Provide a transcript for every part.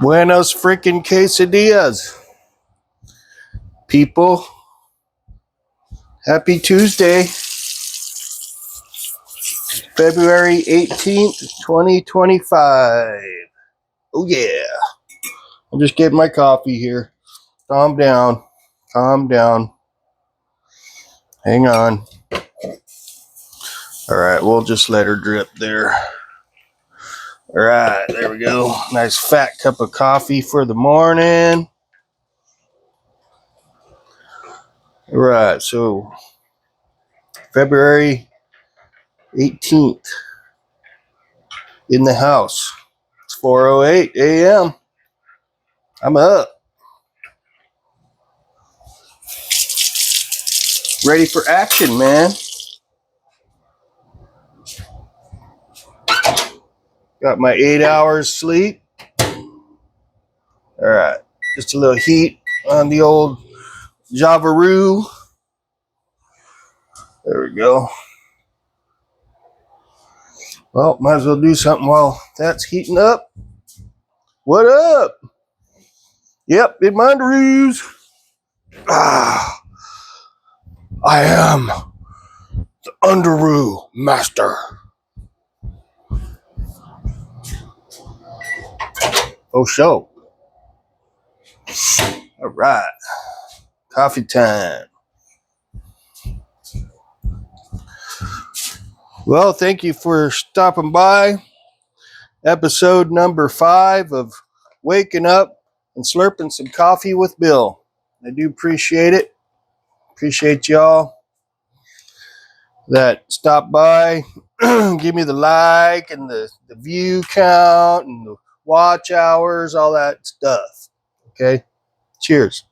Buenos freaking quesadillas, people. Happy Tuesday, February 18th, 2025. Oh, yeah. I'll just get my coffee here. Calm down. Calm down. Hang on. All right, we'll just let her drip there. All right, there we go. Nice fat cup of coffee for the morning. All right, so February 18th in the house. It's 4:08 a.m. I'm up. Ready for action, man. Got my 8 hours sleep. All right, just a little heat on the old Javaroo. There we go. Well, might as well do something while that's heating up. What up? Yep, in my Underoos. I am the Underoo Master. Oh, show. All right. Coffee time. Well, thank you for stopping by. Episode number 5 of Waking Up and Slurping Some Coffee with Bill. I do appreciate it. Appreciate y'all that stop by. Give me the like and the view count and the watch hours, all that stuff. Okay? Cheers.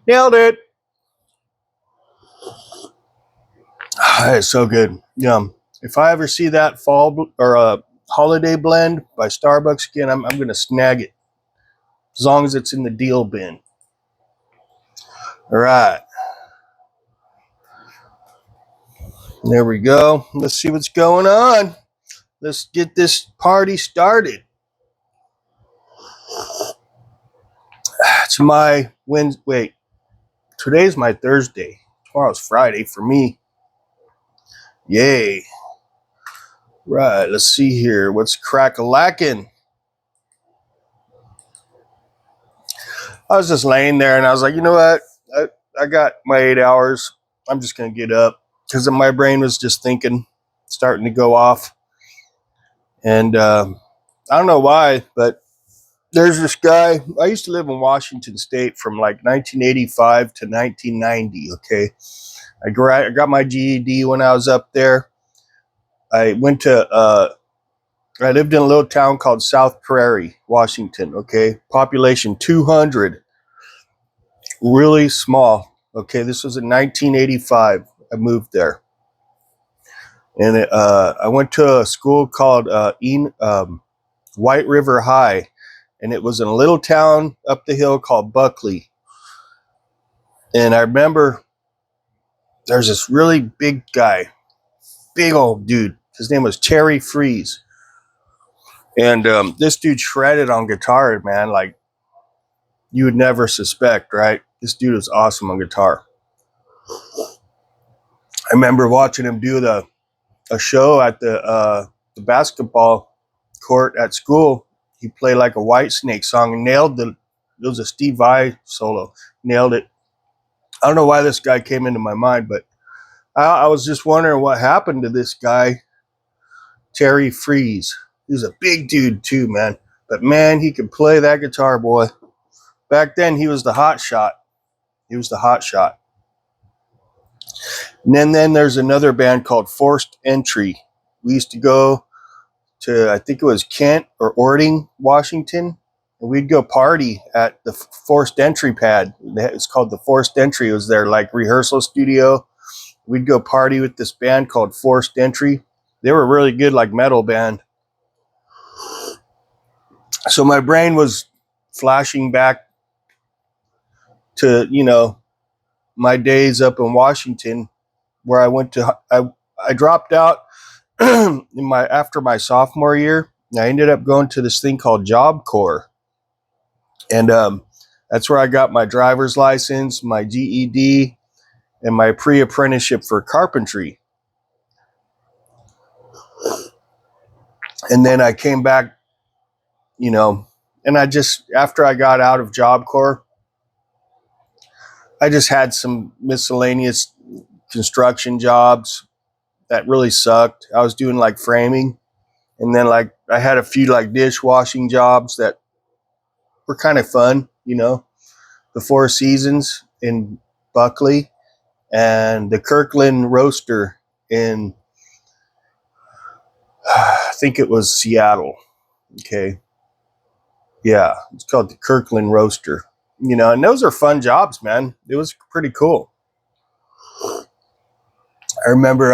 Nailed it. It's so good. Yum. If I ever see that fall or holiday blend by Starbucks again, I'm going to snag it. As long as it's in the deal bin. All right. There we go. Let's see what's going on. Let's get this party started. It's my Wednesday. Wait, today's my Thursday. Tomorrow's Friday for me. Yay. Right, let's see here. What's crack-a-lackin'? I was just laying there and I was like, you know what? I got my 8 hours. I'm just going to get up because my brain was just thinking, starting to go off. And I don't know why, but there's this guy. I used to live in Washington State from like 1985 to 1990, okay? I got my GED when I was up there. I lived in a little town called South Prairie, Washington, okay? Population 200. Really small, okay? This was in 1985. I moved there. And I went to a school called White River High, and it was in a little town up the hill called Buckley. And I remember there's this really big guy, big old dude. His name was Terry Freeze. And this dude shredded on guitar, man, like you would never suspect, right? This dude was awesome on guitar. I remember watching him do a show at the basketball court at school. He played like a Whitesnake song and nailed it was a Steve Vai solo. Nailed it. I don't know why this guy came into my mind, but I was just wondering what happened to this guy, Terry Freeze. He was a big dude too, man. But man, he could play that guitar, boy. Back then, he was the hot shot. He was the hot shot. And then there's another band called Forced Entry. We used to go to, I think it was Kent or Orting, Washington. And we'd go party at the Forced Entry pad. It's called the Forced Entry. It was their like rehearsal studio. We'd go party with this band called Forced Entry. They were a really good like metal band. So my brain was flashing back to, my days up in Washington where I went to, I dropped out after my sophomore year I ended up going to this thing called Job Corps. And that's where I got my driver's license, my GED, and my pre-apprenticeship for carpentry. And then I came back, you know, and after I got out of Job Corps, I just had some miscellaneous construction jobs that really sucked. I was doing like framing, and then like I had a few like dishwashing jobs that were kind of fun, you know, the Four Seasons in Buckley and the Kirkland Roaster in I think it was Seattle. Okay. Yeah, it's called the Kirkland Roaster. You know, and those are fun jobs, man. It was pretty cool. I remember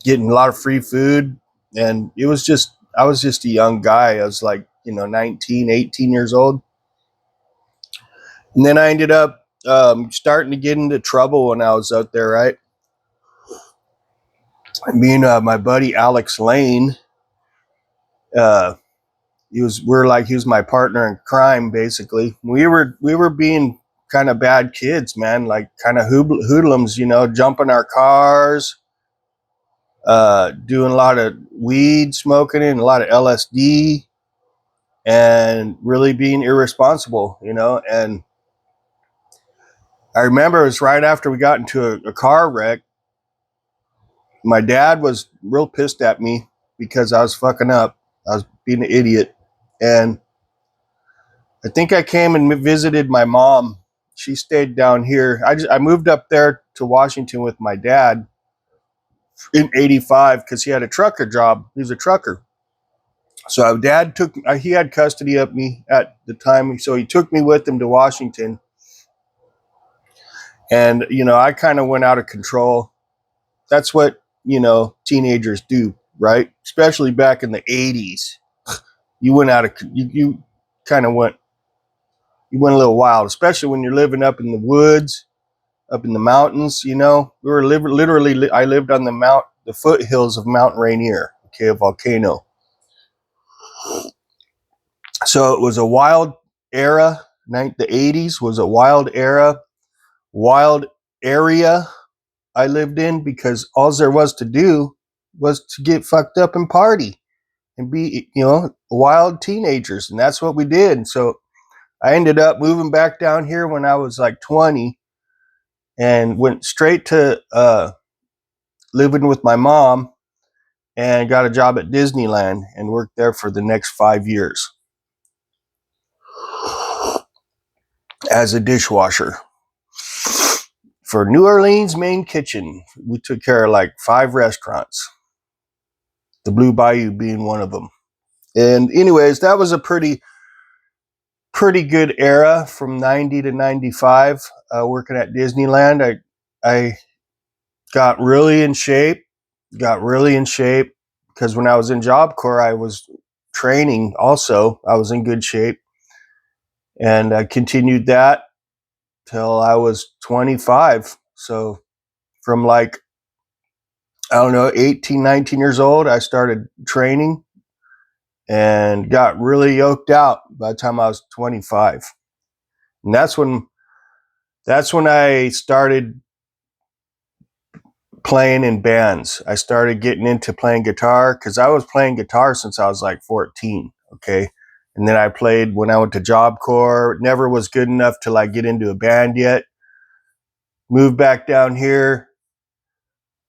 getting a lot of free food, and I was just a young guy. I was like, 19, 18 years old. And then I ended up starting to get into trouble when I was out there, right? Me and my buddy Alex Lane, uh, he was my partner in crime. Basically, we were being kind of bad kids, man, like kind of hoodlums, jumping our cars, doing a lot of weed smoking and a lot of LSD, and really being irresponsible, and I remember it was right after we got into a car wreck. My dad was real pissed at me because I was fucking up. I was being an idiot. And I think I came and visited my mom. She stayed down here. I moved up there to Washington with my dad in '85 because he had a trucker job. He was a trucker. So dad he had custody of me at the time. So he took me with him to Washington. And, I kind of went out of control. That's what, teenagers do, right? Especially back in the '80s. You went out of, you kind of you went a little wild, especially when you're living up in the woods, up in the mountains. We were literally, I lived on the foothills of Mount Rainier, okay, a volcano. So it was a wild era. The '80s was a wild era, wild area I lived in, because all there was to do was to get fucked up and party and be, wild teenagers. And that's what we did. And so I ended up moving back down here when I was like 20 and went straight to living with my mom, and got a job at Disneyland and worked there for the next 5 years as a dishwasher for New Orleans Main Kitchen. We took care of like 5 restaurants, the Blue Bayou being one of them. And anyways, that was a pretty good era from 90 to 95, working at Disneyland. I got really in shape because when I was in Job Corps, I was training also. I was in good shape, and I continued that till I was 25. So from like, I don't know, 18, 19 years old, I started training and got really yoked out by the time I was 25. And that's when I started playing in bands. I started getting into playing guitar because I was playing guitar since I was like 14. Okay. And then I played when I went to Job Corps. Never was good enough to like get into a band yet. Moved back down here.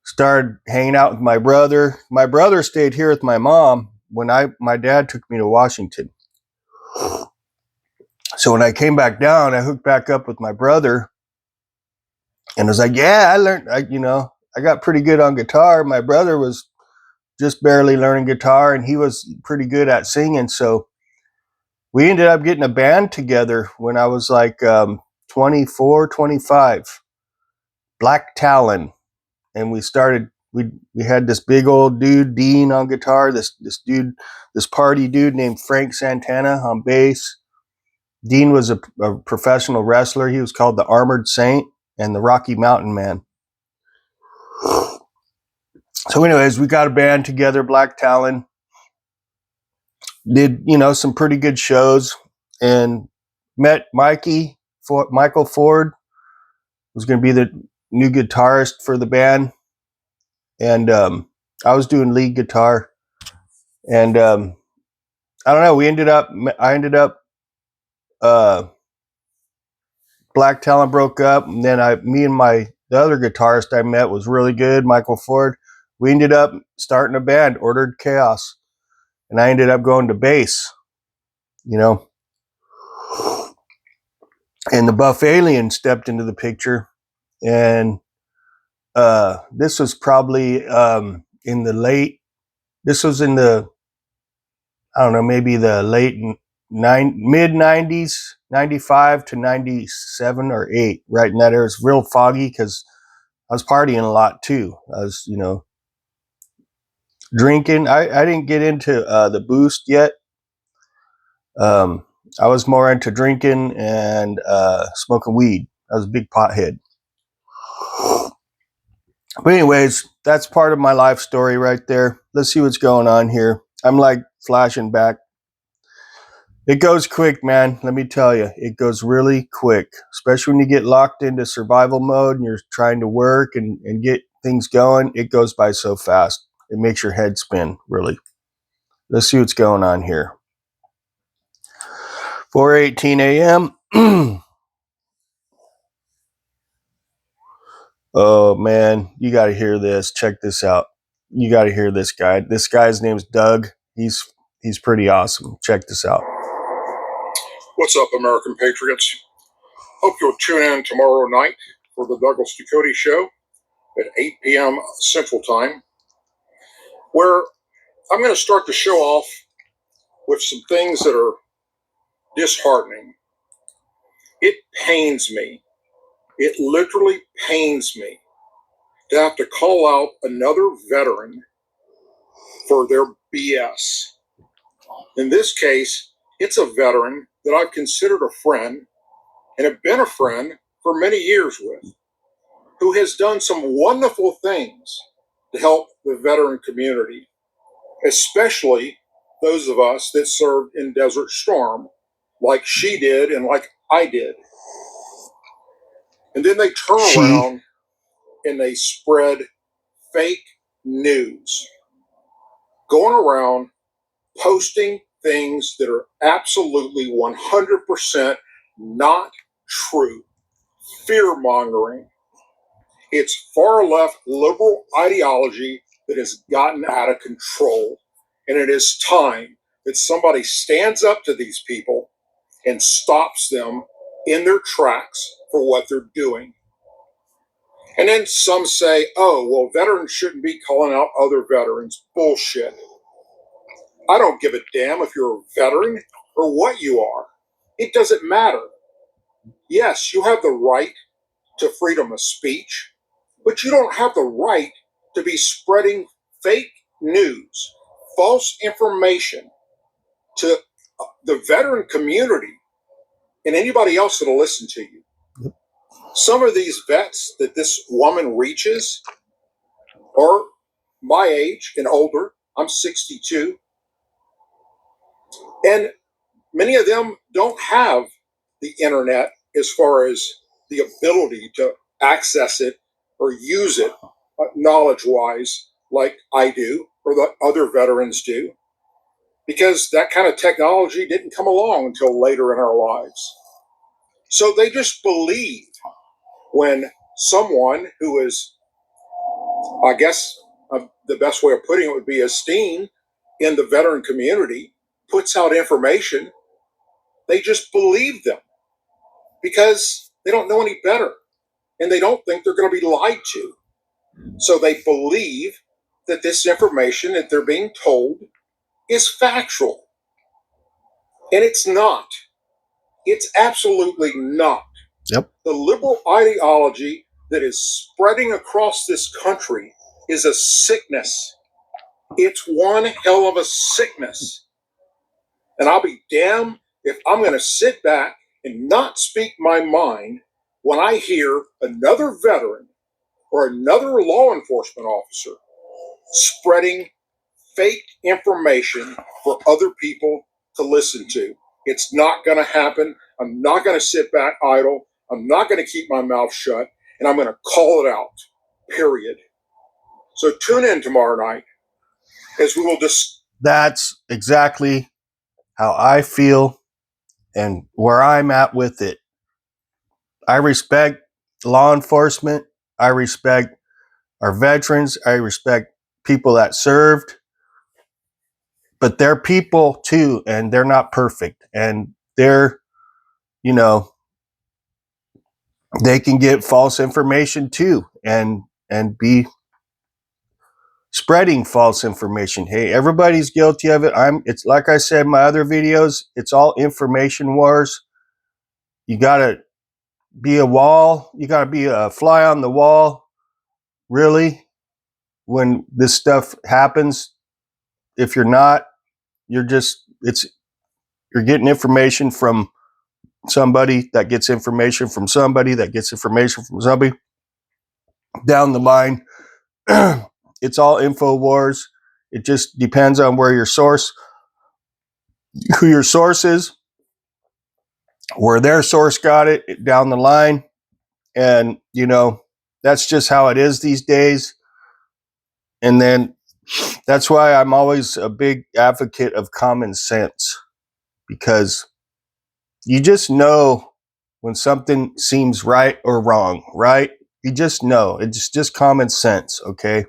Started hanging out with my brother. My brother stayed here with my mom when my dad took me to Washington. So when I came back down, I hooked back up with my brother and was like, yeah, I learned, I got pretty good on guitar. My brother was just barely learning guitar, and he was pretty good at singing. So we ended up getting a band together when I was like 24, 25, Black Talon. And we had this big old dude, Dean, on guitar, this party dude named Frank Santana on bass. Dean was a professional wrestler. He was called the Armored Saint and the Rocky Mountain Man. So anyways, we got a band together, Black Talon. did, some pretty good shows, and met Michael Ford was going to be the new guitarist for the band. And I was doing lead guitar. And I don't know, I ended up, Black Talent broke up, and then the other guitarist I met was really good, Michael Ford. We ended up starting a band, Ordered Chaos, and I ended up going to bass, and the Buff Alien stepped into the picture, and this was probably in the I don't know, maybe the mid 90s, 95 to 97 or 8, right in that area. It's real foggy because I was partying a lot too. I was, drinking. I didn't get into the boost yet. I was more into drinking and smoking weed. I was a big pothead. But anyways, that's part of my life story right there. Let's see what's going on here. I'm like flashing back. It goes quick, man. Let me tell you, it goes really quick, especially when you get locked into survival mode and you're trying to work and get things going. It goes by so fast. It makes your head spin, really. Let's see what's going on here. 4:18 a.m. Oh, man, you got to hear this. Check this out. You got to hear this guy. This guy's name's Doug. He's pretty awesome. Check this out. What's up, American Patriots? Hope you'll tune in tomorrow night for the Douglas Ducote Show at 8 p.m. Central Time, where I'm going to start the show off with some things that are disheartening. It pains me. It literally pains me to have to call out another veteran for their BS. In this case, it's a veteran that I've considered a friend and have been a friend for many years with, who has done some wonderful things to help the veteran community, especially those of us that served in Desert Storm, like she did and like I did. And then they turn around and they spread fake news, going around posting things that are absolutely 100% not true, fear-mongering. It's far-left liberal ideology that has gotten out of control, and it is time that somebody stands up to these people and stops them in their tracks for what they're doing. And then some say, oh, well, veterans shouldn't be calling out other veterans. Bullshit. I don't give a damn if you're a veteran or what you are. It doesn't matter. Yes, you have the right to freedom of speech, but you don't have the right to be spreading fake news, false information to the veteran community and anybody else that'll listen to you. Some of these vets that this woman reaches are my age and older. I'm 62. And many of them don't have the internet as far as the ability to access it or use it knowledge-wise like I do or the other veterans do, because that kind of technology didn't come along until later in our lives. So they just believe when someone who is, I guess the best way of putting it would be esteemed in the veteran community, puts out information, they just believe them because they don't know any better and they don't think they're going to be lied to. So they believe that this information that they're being told is factual. And it's not. It's absolutely not. Yep. The liberal ideology that is spreading across this country is a sickness. It's one hell of a sickness. And I'll be damned if I'm going to sit back and not speak my mind when I hear another veteran or another law enforcement officer spreading fake information for other people to listen to. It's not going to happen. I'm not going to sit back idle. I'm not going to keep my mouth shut, and I'm going to call it out, period. So tune in tomorrow night as we will just. That's exactly how I feel and where I'm at with it. I respect law enforcement. I respect our veterans. I respect people that served. But they're people too, and they're not perfect. And they're, you know, they can get false information too and be spreading false information. Hey, everybody's guilty of it. It's like I said in my other videos, it's all information wars. You gotta be a wall, you gotta be a fly on the wall, really, when this stuff happens. If you're not, you're getting information from somebody that gets information from somebody that gets information from somebody down the line. It's all info wars. It just depends on who your source is, where their source got it down the line. And, that's just how it is these days. And then that's why I'm always a big advocate of common sense, because you just know when something seems right or wrong, right? You just know. It's just common sense, okay?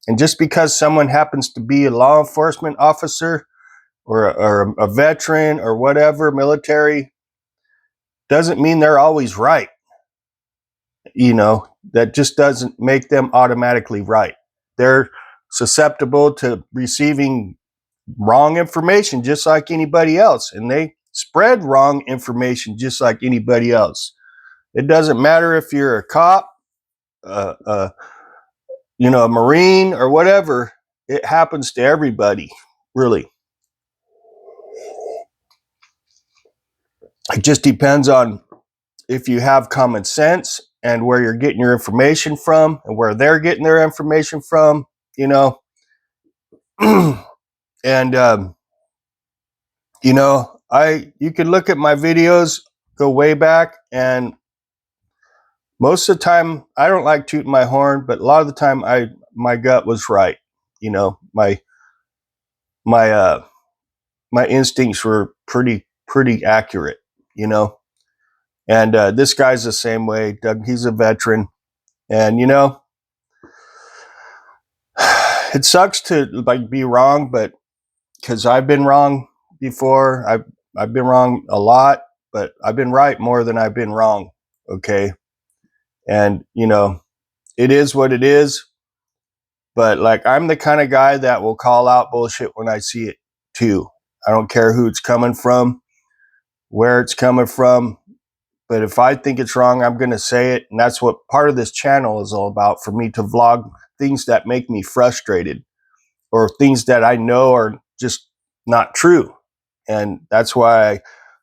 And just because someone happens to be a law enforcement officer or a veteran or whatever, military, doesn't mean they're always right. That just doesn't make them automatically right. They're susceptible to receiving wrong information just like anybody else, and they spread wrong information just like anybody else. It doesn't matter if you're a cop, a Marine or whatever. It happens to everybody, really. It just depends on if you have common sense and where you're getting your information from and where they're getting their information from, and you can look at my videos, go way back, and most of the time I don't like tooting my horn, but a lot of the time my gut was right. My my instincts were pretty accurate. And this guy's the same way. Doug, he's a veteran, and it sucks to be wrong, but because I've been wrong before, I've been wrong a lot, but I've been right more than I've been wrong. Okay, and it is what it is. But I'm the kind of guy that will call out bullshit when I see it too. I don't care who it's coming from, where it's coming from. But if I think it's wrong, I'm going to say it. And that's what part of this channel is all about, for me to vlog things that make me frustrated or things that I know are just not true. And that's why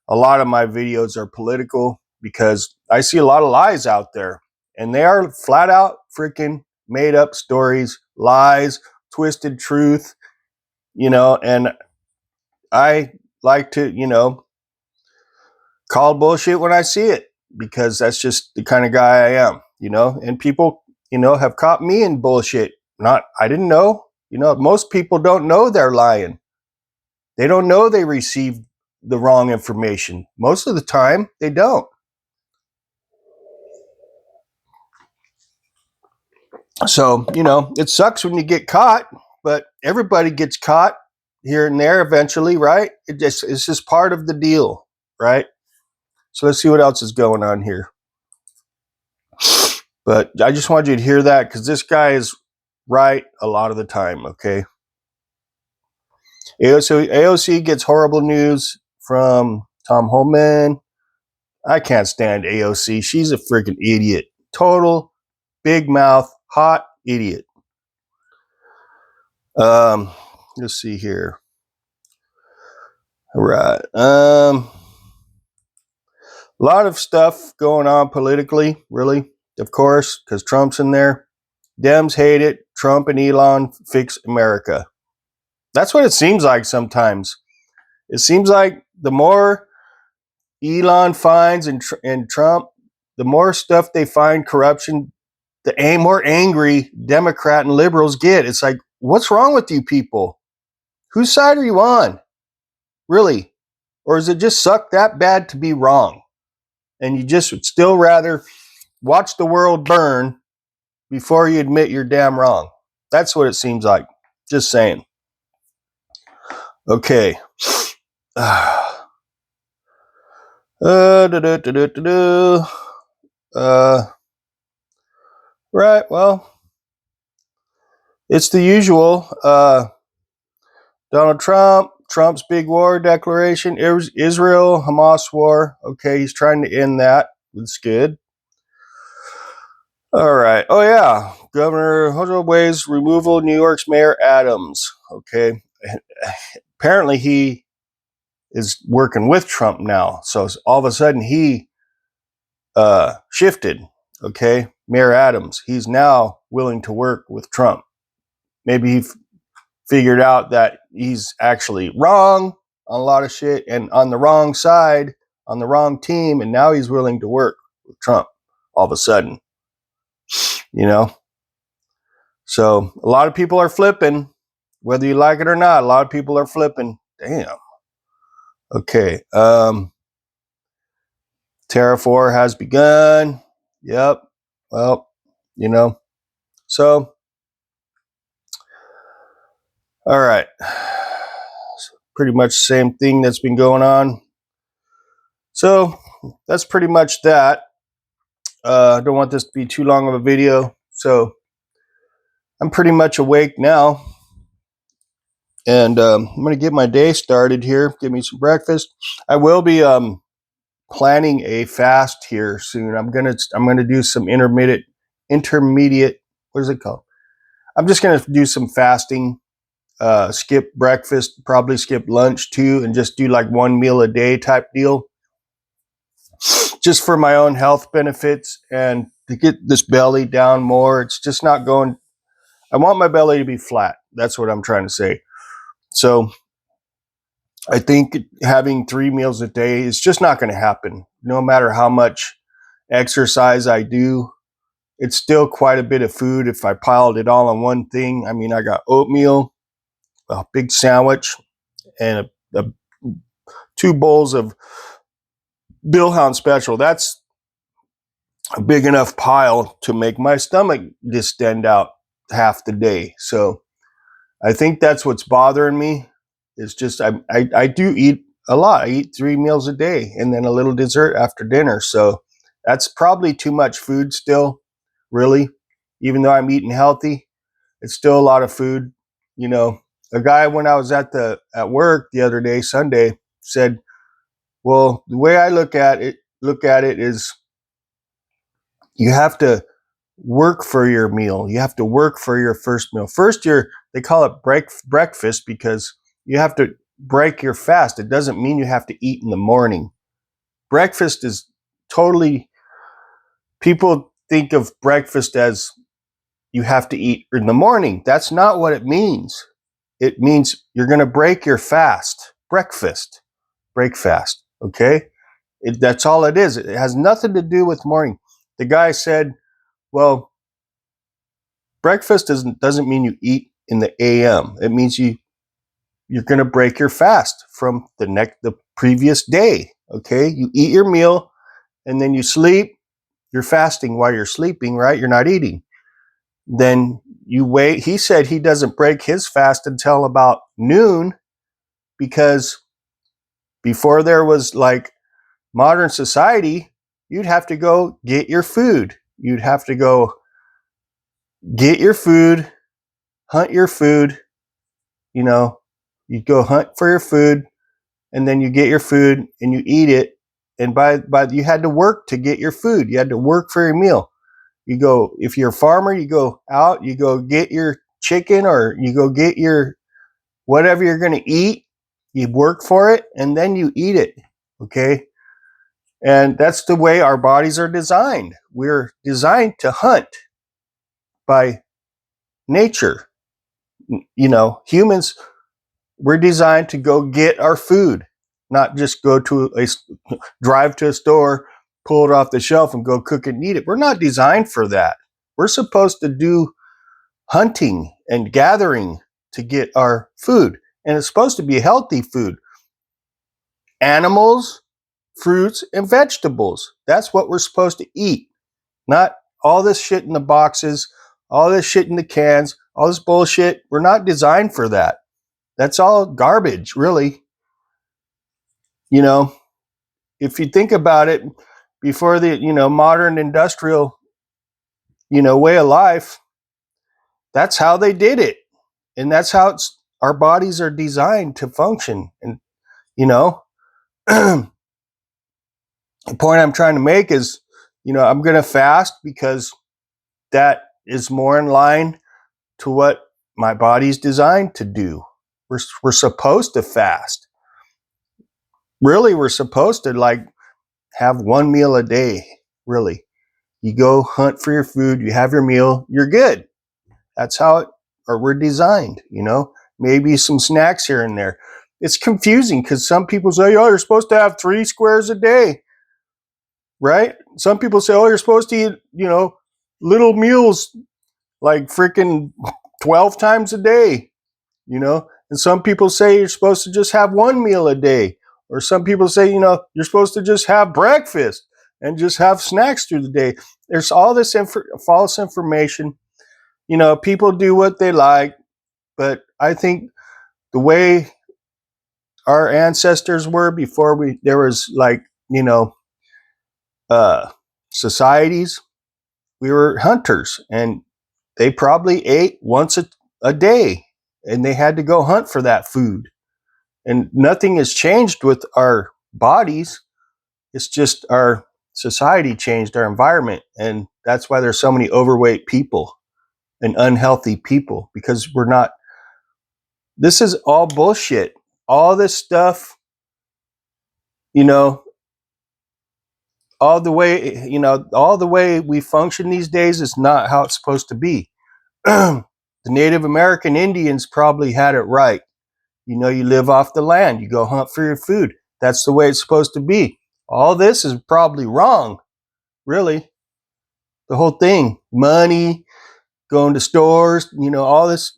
a lot of my videos are political, because I see a lot of lies out there, and they are flat out freaking made up stories, lies, twisted truth, and I like to, call bullshit when I see it, because that's just the kind of guy I am, and people, have caught me in bullshit. I didn't know, most people don't know they're lying. They don't know they received the wrong information. Most of the time, they don't. So, it sucks when you get caught, but everybody gets caught here and there eventually, right? It's just part of the deal, right? So let's see what else is going on here. But I just wanted you to hear that, because this guy is right a lot of the time, okay? AOC gets horrible news from Tom Holman. I can't stand AOC. She's a freaking idiot. Total big mouth, hot idiot. Let's see here. All right. A lot of stuff going on politically, really, of course, because Trump's in there. Dems hate it. Trump and Elon fix America. That's what it seems like sometimes. It seems like the more Elon finds and Trump, the more stuff they find corruption, the more angry Democrat and liberals get. It's like, what's wrong with you people? Whose side are you on? Really? Or does it just suck that bad to be wrong? And you just would still rather watch the world burn before you admit you're damn wrong. That's what it seems like. Just saying. Okay. Right, well, it's the usual. Donald Trump, Trump's big war declaration, Israel, Hamas war. Okay, he's trying to end that. That's good. All right. Oh, yeah. Governor Hojo Way's removal, New York's Mayor Adams. Okay. Apparently, he is working with Trump now. So all of a sudden, he shifted. Okay. Mayor Adams, he's now willing to work with Trump. Maybe he figured out that he's actually wrong on a lot of shit and on the wrong side, on the wrong team. And now he's willing to work with Trump all of a sudden. You know? So a lot of people are flipping, whether you like it or not. A lot of people are flipping. Damn. Okay. Tariff war has begun. Yep. Well, you know. So, all right. Pretty much the same thing that's been going on. So that's pretty much that. I don't want this to be too long of a video. So I'm pretty much awake now. And I'm going to get my day started here. Give me some breakfast. I will be planning a fast here soon. I'm gonna do some intermediate. What is it called? I'm just gonna do some fasting. Skip breakfast, probably skip lunch too, and just do like one meal a day type deal. Just for my own health benefits and to get this belly down more. It's just not going. I want my belly to be flat. That's what I'm trying to say. So I think having 3 meals a day is just not going to happen. No matter how much exercise I do, it's still quite a bit of food if I piled it all on one thing. I mean, I got oatmeal, a big sandwich, and 2 bowls of Billhound Special. That's a big enough pile to make my stomach distend out half the day. So I think that's what's bothering me. It's just I do eat a lot. I eat 3 meals a day and then a little dessert after dinner. So that's probably too much food still, really. Even though I'm eating healthy, it's still a lot of food. You know, a guy when I was at work the other day, Sunday, said, "Well, the way I look at it is you have to work for your meal. You have to work for your first meal. First, they call it breakfast because you have to break your fast. It doesn't mean you have to eat in the morning. Breakfast is totally, people think of breakfast as you have to eat in the morning. That's not what it means. It means you're going to break your fast. Breakfast, break fast. Okay. That's all it is. It has nothing to do with morning. The guy said, well, breakfast doesn't mean you eat in the AM. It means you're going to break your fast from the previous day. Okay, you eat your meal and then you sleep. You're fasting while you're sleeping, right? You're not eating. Then you wait. He said he doesn't break his fast until about noon because before there was like modern society, you'd have to go get your food. You'd have to go get your food, hunt your food. You know, you go hunt for your food, and then you get your food and you eat it. And by you had to work to get your food. You had to work for your meal. You go, if you're a farmer, you go out, you go get your chicken or you go get your whatever you're going to eat. You work for it and then you eat it. Okay. And that's the way our bodies are designed. We're designed to hunt by nature. You know, humans We're designed to go get our food, not just go to drive to a store, pull it off the shelf and go cook it and eat it. We're not designed for that. We're supposed to do hunting and gathering to get our food. And it's supposed to be healthy food. Animals, fruits, and vegetables. That's what we're supposed to eat. Not all this shit in the boxes, all this shit in the cans, all this bullshit. We're not designed for that. That's all garbage, really. You know, if you think about it, before the, modern industrial, way of life, that's how they did it. And that's how our bodies are designed to function. And, the point I'm trying to make is, I'm going to fast because that is more in line to what my body's designed to do. We're supposed to fast. Really, we're supposed to have one meal a day. Really, you go hunt for your food, you have your meal, you're good. That's how we're designed. Maybe some snacks here and there. It's confusing because some people say, "Oh, you're supposed to have 3 squares a day," right? Some people say, "Oh, you're supposed to eat, little meals like freaking 12 times a day." And some people say you're supposed to just have one meal a day. Or some people say, you're supposed to just have breakfast and just have snacks through the day. There's all this false information. People do what they like, but I think the way our ancestors were before there was societies, we were hunters, and they probably ate once a day, and they had to go hunt for that food. And nothing has changed with our bodies. It's just our society changed, our environment. And that's why there's so many overweight people and unhealthy people, because this is all bullshit. All this stuff, all the way we function these days is not how it's supposed to be. The Native American Indians probably had it right. You live off the land. You go hunt for your food. That's the way it's supposed to be. All this is probably wrong, really. The whole thing. Money, going to stores, all this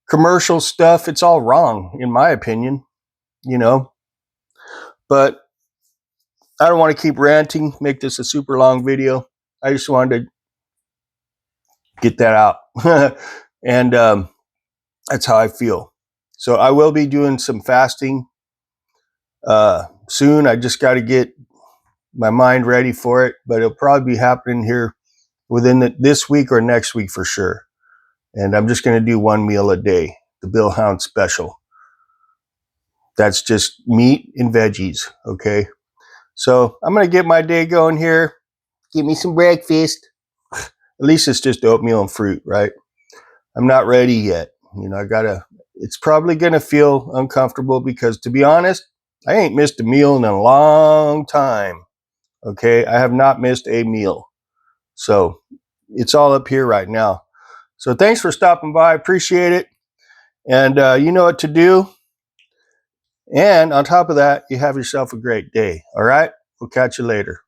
commercial stuff, it's all wrong, in my opinion, But I don't want to keep ranting, make this a super long video. I just wanted to get that out. And that's how I feel. So I will be doing some fasting soon. I just got to get my mind ready for it, but it'll probably be happening here within this week or next week for sure. And I'm just going to do one meal a day, the Bill Hound special. That's just meat and veggies, okay? So I'm going to get my day going here. Get me some breakfast. At least it's just oatmeal and fruit, right? I'm not ready yet. It's probably going to feel uncomfortable because, to be honest, I ain't missed a meal in a long time. Okay, I have not missed a meal. So it's all up here right now. So thanks for stopping by. Appreciate it. And you know what to do. And on top of that, you have yourself a great day. All right, we'll catch you later.